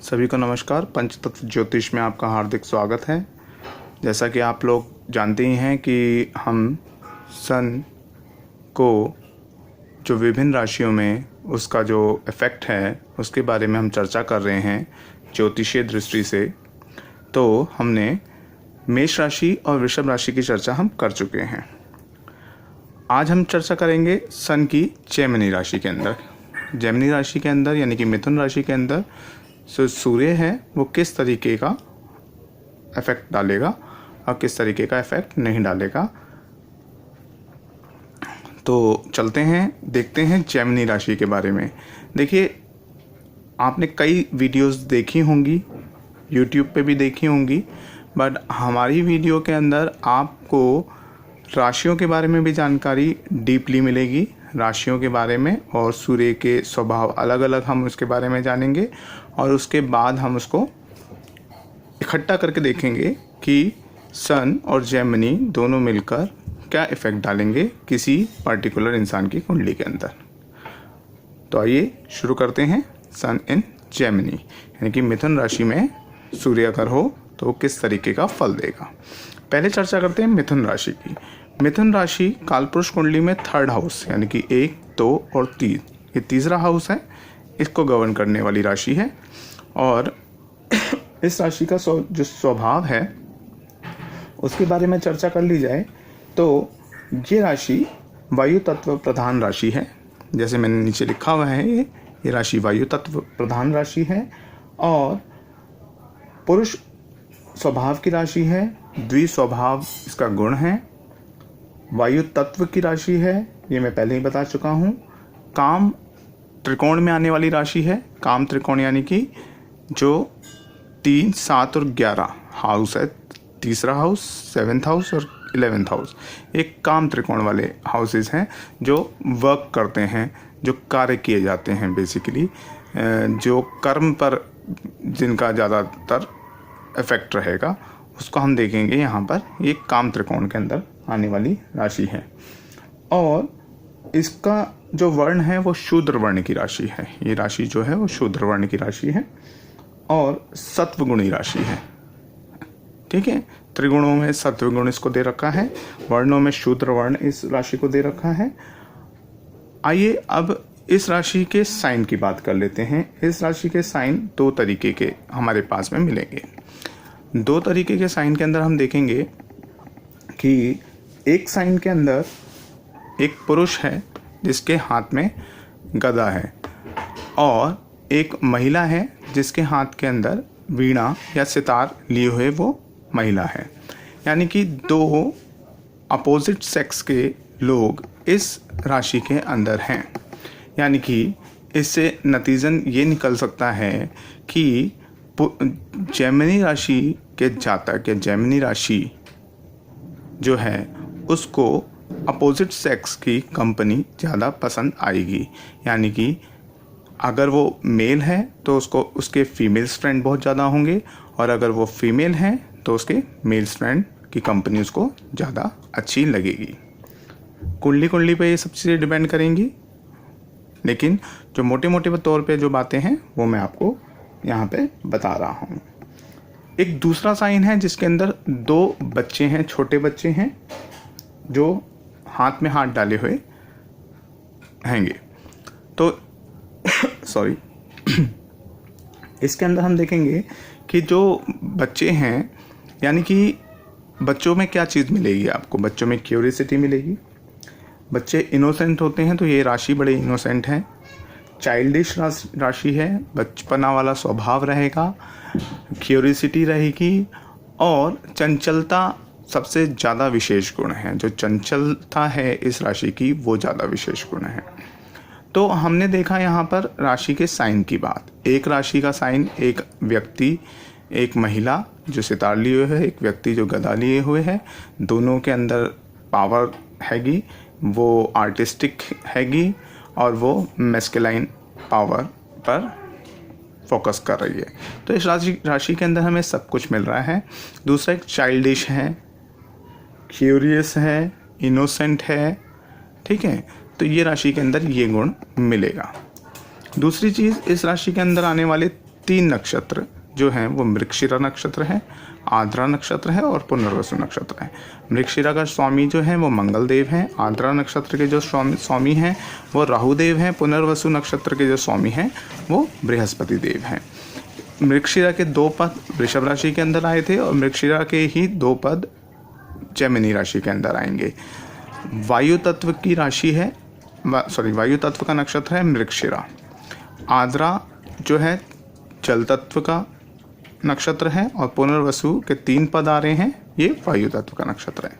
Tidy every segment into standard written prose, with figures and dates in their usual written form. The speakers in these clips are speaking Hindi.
सभी को नमस्कार। पंचतत्व ज्योतिष में आपका हार्दिक स्वागत है। जैसा कि आप लोग जानते ही हैं कि हम सन को जो विभिन्न राशियों में उसका जो इफ़ेक्ट है उसके बारे में हम चर्चा कर रहे हैं ज्योतिषीय दृष्टि से। तो हमने मेष राशि और वृषभ राशि की चर्चा हम कर चुके हैं। आज हम चर्चा करेंगे सन की जेमिनी राशि के अंदर। जेमिनी राशि के अंदर यानी कि मिथुन राशि के अंदर सूर्य है वो किस तरीके का इफेक्ट डालेगा और किस तरीके का इफेक्ट नहीं डालेगा। तो चलते हैं, देखते हैं जेमिनी राशि के बारे में। देखिए, आपने कई वीडियोस देखी होंगी, यूट्यूब पे भी देखी होंगी, बट हमारी वीडियो के अंदर आपको राशियों के बारे में भी जानकारी डीपली मिलेगी, राशियों के बारे में, और सूर्य के स्वभाव अलग अलग हम उसके बारे में जानेंगे और उसके बाद हम उसको इकट्ठा करके देखेंगे कि सन और जेमिनी दोनों मिलकर क्या इफ़ेक्ट डालेंगे किसी पर्टिकुलर इंसान की कुंडली के अंदर। तो आइए शुरू करते हैं। सन इन जेमिनी यानी कि मिथुन राशि में सूर्य अगर हो तो किस तरीके का फल देगा। पहले चर्चा करते हैं मिथुन राशि की। मिथुन राशि कालपुरुष कुंडली में थर्ड हाउस यानी कि 1, 2 और 3, ये तीसरा हाउस है, इसको गवर्न करने वाली राशि है। और इस राशि का जो स्वभाव है उसके बारे में चर्चा कर ली जाए तो ये राशि वायु तत्व प्रधान राशि है। जैसे मैंने नीचे लिखा हुआ है, ये राशि वायु तत्व प्रधान राशि है और पुरुष स्वभाव की राशि है, द्विस्वभाव इसका गुण है, वायु तत्व की राशि है, ये मैं पहले ही बता चुका हूँ। काम त्रिकोण में आने वाली राशि है। काम त्रिकोण यानी कि जो 3, 7 और 11 हाउस है, तीसरा हाउस, 7th हाउस और 11th हाउस, एक काम त्रिकोण वाले हाउसेस हैं जो वर्क करते हैं, जो कार्य किए जाते हैं, बेसिकली जो कर्म पर जिनका ज़्यादातर इफेक्ट रहेगा उसको हम देखेंगे यहाँ पर। ये काम त्रिकोण के अंदर आने वाली राशि है और इसका जो वर्ण है वो शूद्र वर्ण की राशि है। ये राशि जो है वो शूद्र वर्ण की राशि है और सत्वगुणी राशि है। ठीक है, त्रिगुणों में सत्वगुण इसको दे रखा है, वर्णों में शूद्र वर्ण इस राशि को दे रखा है। आइए अब इस राशि के साइन की बात कर लेते हैं। इस राशि के साइन 2 तरीके के हमारे पास में मिलेंगे। 2 तरीके के साइन के अंदर हम देखेंगे कि एक साइन के अंदर एक पुरुष है जिसके हाथ में गदा है और एक महिला है जिसके हाथ के अंदर वीणा या सितार लिए हुए वो महिला है। यानी कि 2 अपोजिट सेक्स के लोग इस राशि के अंदर हैं। यानी कि इससे नतीजन ये निकल सकता है कि जेमिनी राशि के जातक या जेमिनी राशि जो है उसको अपोजिट सेक्स की कंपनी ज़्यादा पसंद आएगी। यानी कि अगर वो मेल है तो उसको उसके फीमेल्स फ्रेंड बहुत ज़्यादा होंगे और अगर वो फीमेल है तो उसके मेल्स फ्रेंड की कंपनी उसको ज़्यादा अच्छी लगेगी। कुंडली पे ये सब चीज़ें डिपेंड करेंगी, लेकिन जो मोटे मोटे तौर पे जो बातें हैं वो मैं आपको यहाँ पे बता रहा हूँ। एक दूसरा साइन है जिसके अंदर 2 बच्चे हैं, छोटे बच्चे हैं जो हाथ में हाथ डाले हुए हैंगे। तो सॉरी इसके अंदर हम देखेंगे कि जो बच्चे हैं, यानी कि बच्चों में क्या चीज़ मिलेगी आपको। बच्चों में क्यूरियोसिटी मिलेगी। बच्चे इनोसेंट होते हैं, तो ये राशि बड़े इनोसेंट है। चाइल्डिश राशि है, बचपना वाला स्वभाव रहेगा, क्यूरियोसिटी रहेगी और चंचलता सबसे ज़्यादा विशेष गुण है। जो चंचलता है इस राशि की वो ज़्यादा विशेष गुण है। तो हमने देखा यहाँ पर राशि के साइन की बात। एक राशि का साइन, एक व्यक्ति, एक महिला जो सितार लिए हुए है, एक व्यक्ति जो गदा लिए हुए है, दोनों के अंदर पावर हैगी, वो आर्टिस्टिक हैगी और वो मैस्कुलाइन पावर पर फोकस कर रही है। तो इस राशि के अंदर हमें सब कुछ मिल रहा है। दूसरा, एक चाइल्डिश है, क्यूरियस है, इनोसेंट है। ठीक है, तो ये राशि के अंदर ये गुण मिलेगा। दूसरी चीज़, इस राशि के अंदर आने वाले 3 नक्षत्र जो हैं वो मृगशिरा नक्षत्र है, आर्द्रा नक्षत्र है और पुनर्वसु नक्षत्र है। मृगशिरा का स्वामी जो है वो मंगल देव हैं, आर्द्रा नक्षत्र के जो स्वामी हैं वो राहु देव हैं, पुनर्वसु नक्षत्र के जो स्वामी हैं वो बृहस्पति देव हैं। मृगशिरा के 2 पद वृषभ राशि के अंदर आए थे और मृगशिरा के ही 2 पद जैमिनी राशि के अंदर आएंगे। वायु तत्व की राशि है, वायु तत्व का नक्षत्र है मृगशिरा। आर्द्रा जो है जल तत्व का नक्षत्र है और पुनर्वसु के 3 पद आ रहे हैं, ये वायु तत्व का नक्षत्र है।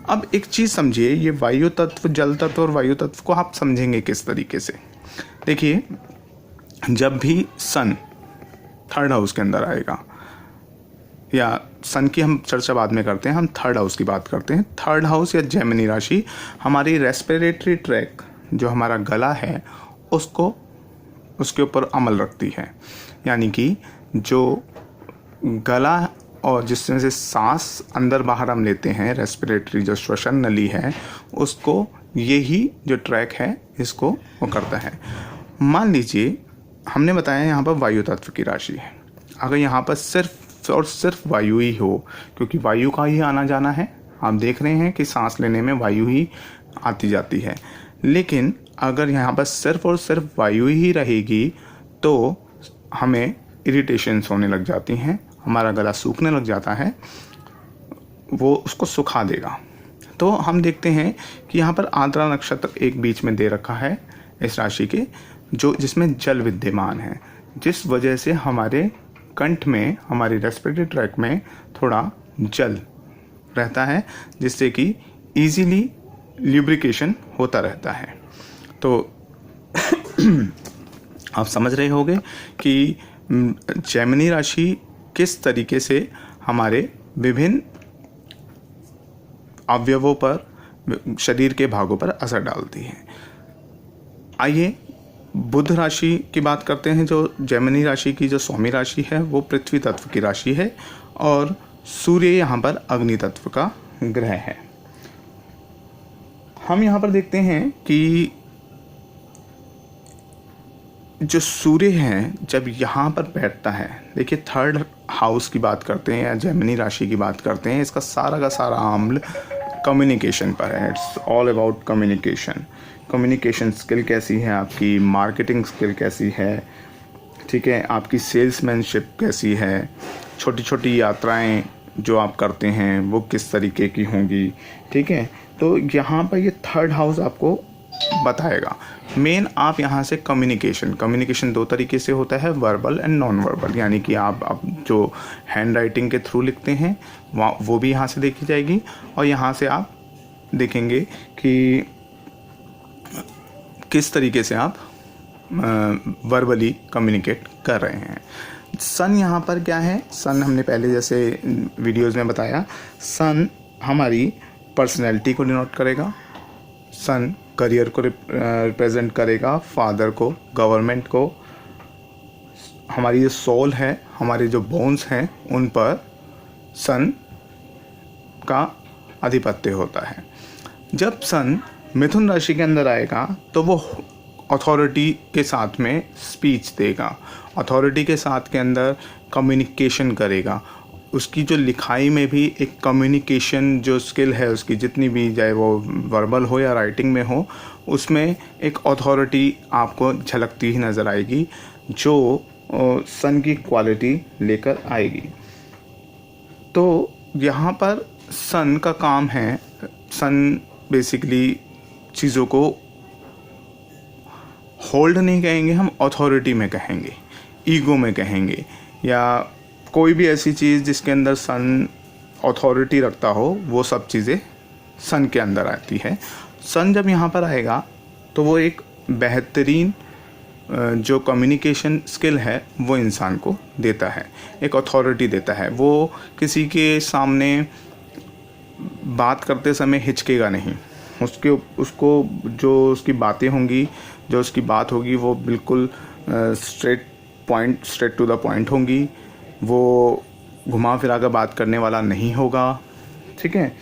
अब एक चीज़ समझिए, ये वायु तत्व, जल तत्व और वायु तत्व को आप समझेंगे किस तरीके से। देखिए, जब भी सन 3rd हाउस के अंदर आएगा, या सन की हम चर्चा बाद में करते हैं, हम 3rd हाउस की बात करते हैं। 3rd हाउस या जैमिनी राशि हमारी रेस्पिरेटरी ट्रैक, जो हमारा गला है, उसको उसके ऊपर अमल रखती है। यानी कि जो गला और जिसमें से सांस अंदर बाहर हम लेते हैं, रेस्पिरेटरी जो श्वसन नली है, उसको यही जो ट्रैक है इसको वो करता है। मान लीजिए हमने बताया यहाँ पर वायु तत्व की राशि है, अगर यहाँ पर सिर्फ और सिर्फ वायु ही हो, क्योंकि वायु का ही आना जाना है, आप देख रहे हैं कि सांस लेने में वायु ही आती जाती है, लेकिन अगर यहाँ पर सिर्फ और सिर्फ वायु ही रहेगी तो हमें इरिटेशंस होने लग जाती हैं, हमारा गला सूखने लग जाता है, वो उसको सुखा देगा। तो हम देखते हैं कि यहाँ पर आर्द्रा नक्षत्र एक बीच में दे रखा है इस राशि के, जो जिसमें जल विद्यमान है, जिस वजह से हमारे कंठ में, हमारी रेस्पिरेटरी ट्रैक में थोड़ा जल रहता है, जिससे कि इजीली ल्यूब्रिकेशन होता रहता है। तो आप समझ रहे होंगे कि जैमिनी राशि किस तरीके से हमारे विभिन्न अवयवों पर, शरीर के भागों पर असर डालती है। आइए बुध राशि की बात करते हैं। जो जैमिनी राशि की जो स्वामी राशि है वो पृथ्वी तत्व की राशि है और सूर्य यहाँ पर अग्नि तत्व का ग्रह है। हम यहाँ पर देखते हैं कि जो सूर्य है जब यहाँ पर बैठता है, देखिए 3rd हाउस की बात करते हैं या जैमिनी राशि की बात करते हैं, इसका सारा का सारा अम्ल कम्युनिकेशन पर है। It's all about communication. Communication skill कैसी है आपकी, मार्केटिंग स्किल कैसी है, ठीक है, आपकी सेल्समैनशिप कैसी है, छोटी छोटी यात्राएं जो आप करते हैं वो किस तरीके की होंगी, ठीक है। तो यहाँ पर ये 3rd हाउस आपको बताएगा। मेन आप यहाँ से कम्युनिकेशन 2 तरीके से होता है, वर्बल एंड नॉन वर्बल। यानी कि आप जो हैंड राइटिंग के थ्रू लिखते हैं वो भी यहाँ से देखी जाएगी, और यहाँ से आप देखेंगे कि किस तरीके से आप वर्बली कम्युनिकेट कर रहे हैं। सन यहाँ पर क्या है, सन हमने पहले जैसे वीडियोज़ में बताया, सन हमारी पर्सनैलिटी को डिनोट करेगा, सन करियर को रिप्रेजेंट करेगा, फादर को, गवर्नमेंट को, हमारी जो सोल है, हमारे जो बोन्स हैं, उन पर सन का आधिपत्य होता है। जब सन मिथुन राशि के अंदर आएगा तो वो अथॉरिटी के साथ में स्पीच देगा, अथॉरिटी के साथ के अंदर कम्युनिकेशन करेगा, उसकी जो लिखाई में भी एक कम्युनिकेशन जो स्किल है उसकी, जितनी भी, चाहे वो वर्बल हो या राइटिंग में हो, उसमें एक अथॉरिटी आपको झलकती ही नज़र आएगी, जो सन की क्वालिटी लेकर आएगी। तो यहाँ पर सन का काम है, सन बेसिकली चीज़ों को होल्ड नहीं कहेंगे हम, अथॉरिटी में कहेंगे, ईगो में कहेंगे, या कोई भी ऐसी चीज़ जिसके अंदर सन अथॉरिटी रखता हो, वो सब चीज़ें सन के अंदर आती है। सन जब यहाँ पर आएगा तो वो एक बेहतरीन जो कम्युनिकेशन स्किल है वो इंसान को देता है, एक अथॉरिटी देता है। वो किसी के सामने बात करते समय हिचकेगा नहीं, उसको जो उसकी बातें होंगी, जो उसकी बात होगी वो बिल्कुल स्ट्रेट टू द पॉइंट होंगी, वो घुमा फिरा कर बात करने वाला नहीं होगा, ठीक है।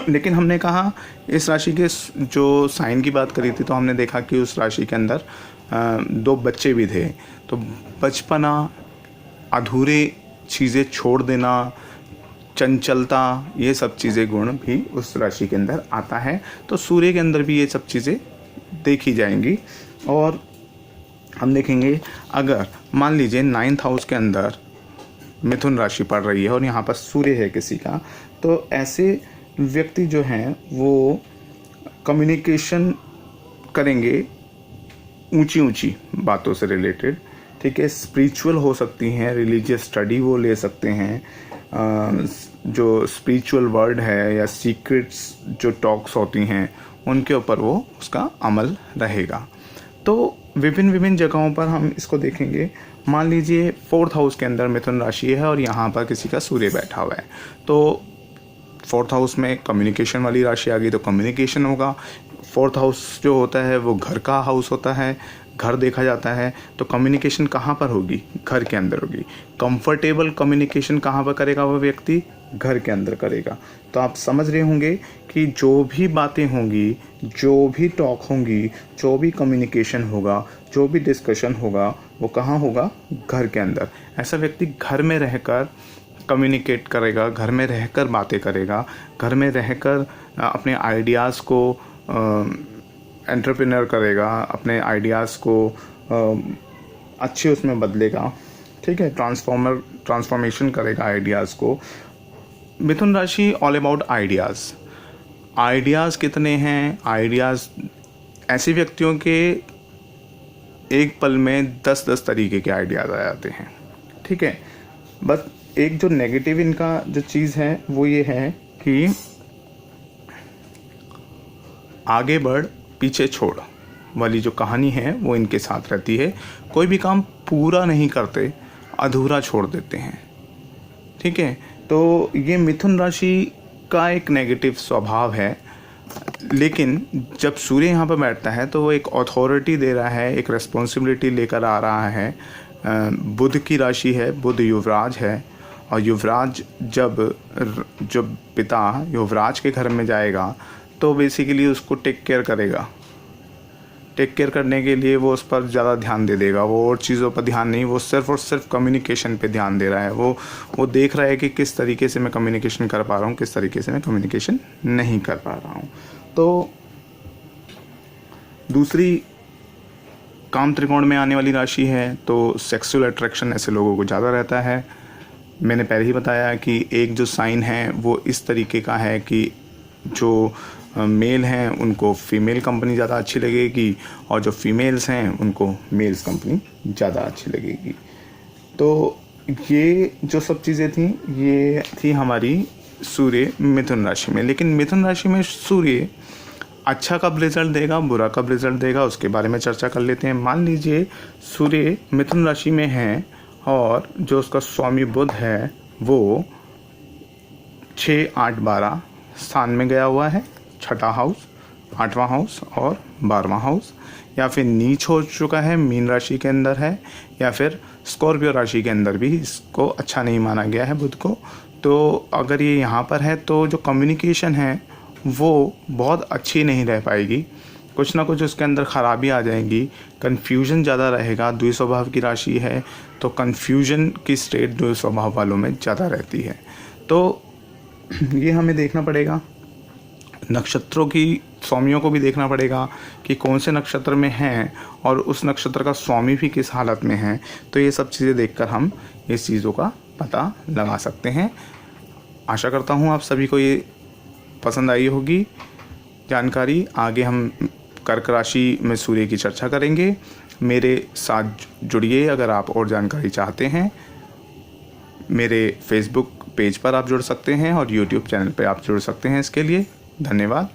लेकिन हमने कहा इस राशि के जो साइन की बात करी थी, तो हमने देखा कि उस राशि के अंदर 2 बच्चे भी थे। तो बचपना अधूरे चीज़ें छोड़ देना, चंचलता, ये सब चीज़ें गुण भी उस राशि के अंदर आता है। तो सूर्य के अंदर भी ये सब चीज़ें देखी जाएंगी। और हम देखेंगे, अगर मान लीजिए 9th हाउस के अंदर मिथुन राशि पड़ रही है और यहाँ पर सूर्य है किसी का, तो ऐसे व्यक्ति जो हैं वो कम्युनिकेशन करेंगे ऊंची ऊंची बातों से रिलेटेड, ठीक है। स्पिरिचुअल हो सकती हैं, रिलीजियस स्टडी वो ले सकते हैं, जो स्पिरिचुअल वर्ड है या सीक्रेट्स जो टॉक्स होती हैं उनके ऊपर वो उसका अमल रहेगा। तो विभिन्न जगहों पर हम इसको देखेंगे। मान लीजिए 4th हाउस के अंदर मिथुन राशि है और यहाँ पर किसी का सूर्य बैठा हुआ है, तो 4th हाउस में कम्युनिकेशन वाली राशि आ गई तो कम्युनिकेशन होगा। 4th हाउस जो होता है वो घर का हाउस होता है, घर देखा जाता है, तो कम्युनिकेशन कहाँ पर होगी? घर के अंदर होगी। कंफर्टेबल कम्युनिकेशन कहाँ पर करेगा वो व्यक्ति? घर के अंदर करेगा। तो आप समझ रहे होंगे कि जो भी बातें होंगी, जो भी टॉक होंगी, जो भी कम्युनिकेशन होगा, जो भी डिस्कशन होगा, वो कहाँ होगा? घर के अंदर। ऐसा व्यक्ति घर में रहकर कम्युनिकेट करेगा, घर में रहकर बातें करेगा, घर में रहकर अपने आइडियाज़ को एंटरप्रेन्योर करेगा, अपने आइडियाज़ को अच्छे उसमें बदलेगा, ठीक है, ट्रांसफॉर्मेशन करेगा आइडियाज़ को। मिथुन राशि ऑल अबाउट आइडियाज़ कितने हैं? आइडियाज़ ऐसे व्यक्तियों के एक पल में 10-10 तरीके के आइडियाज़ आ जाते हैं, ठीक है। बस एक जो नेगेटिव इनका जो चीज़ है वो ये है कि आगे बढ़ पीछे छोड़ वाली जो कहानी है वो इनके साथ रहती है। कोई भी काम पूरा नहीं करते, अधूरा छोड़ देते हैं, ठीक है। तो ये मिथुन राशि का एक नेगेटिव स्वभाव है। लेकिन जब सूर्य यहाँ पर बैठता है तो वो एक अथॉरिटी दे रहा है, एक रिस्पॉन्सिबिलिटी लेकर आ रहा है। बुध की राशि है, बुध युवराज है, और युवराज जब पिता युवराज के घर में जाएगा तो बेसिकली उसको टेक केयर करेगा। टेक केयर करने के लिए वो उस पर ज़्यादा ध्यान दे देगा, वो और चीज़ों पर ध्यान नहीं, वो सिर्फ और सिर्फ कम्युनिकेशन पे ध्यान दे रहा है। वो देख रहा है कि किस तरीके से मैं कम्युनिकेशन कर पा रहा हूँ, किस तरीके से मैं कम्युनिकेशन नहीं कर पा रहा हूँ। तो दूसरी काम त्रिकोण में आने वाली राशि है, तो सेक्सुअल अट्रैक्शन ऐसे लोगों को ज़्यादा रहता है। मैंने पहले ही बताया कि एक जो साइन है वो इस तरीके का है कि जो मेल हैं उनको फीमेल कंपनी ज़्यादा अच्छी लगेगी, और जो फीमेल्स हैं उनको मेल्स कंपनी ज़्यादा अच्छी लगेगी। तो ये जो सब चीज़ें थी ये थी हमारी सूर्य मिथुन राशि में। लेकिन मिथुन राशि में सूर्य अच्छा कब रिजल्ट देगा, बुरा कब रिजल्ट देगा, उसके बारे में चर्चा कर लेते हैं। मान लीजिए सूर्य मिथुन राशि में है और जो उसका स्वामी बुध है वो 6, 8, 12 स्थान में गया हुआ है, 6ठा हाउस, 8वां हाउस और 12वां हाउस, या फिर नीच हो चुका है, मीन राशि के अंदर है, या फिर स्कॉर्पियो राशि के अंदर भी इसको अच्छा नहीं माना गया है बुध को। तो अगर ये यहाँ पर है तो जो कम्युनिकेशन है वो बहुत अच्छी नहीं रह पाएगी, कुछ ना कुछ उसके अंदर ख़राबी आ जाएगी, कन्फ्यूजन ज़्यादा रहेगा। द्वि स्वभाव की राशि है तो कन्फ्यूजन की स्टेट द्वि स्वभाव वालों में ज़्यादा रहती है। तो ये हमें देखना पड़ेगा, नक्षत्रों की स्वामियों को भी देखना पड़ेगा कि कौन से नक्षत्र में हैं और उस नक्षत्र का स्वामी भी किस हालत में है। तो ये सब चीज़ें देखकर हम इस चीज़ों का पता लगा सकते हैं। आशा करता हूँ आप सभी को ये पसंद आई होगी जानकारी। आगे हम कर्क राशि में सूर्य की चर्चा करेंगे। मेरे साथ जुड़िए अगर आप और जानकारी चाहते हैं। मेरे फेसबुक पेज पर आप जुड़ सकते हैं और यूट्यूब चैनल पर आप जुड़ सकते हैं। इसके लिए धन्यवाद।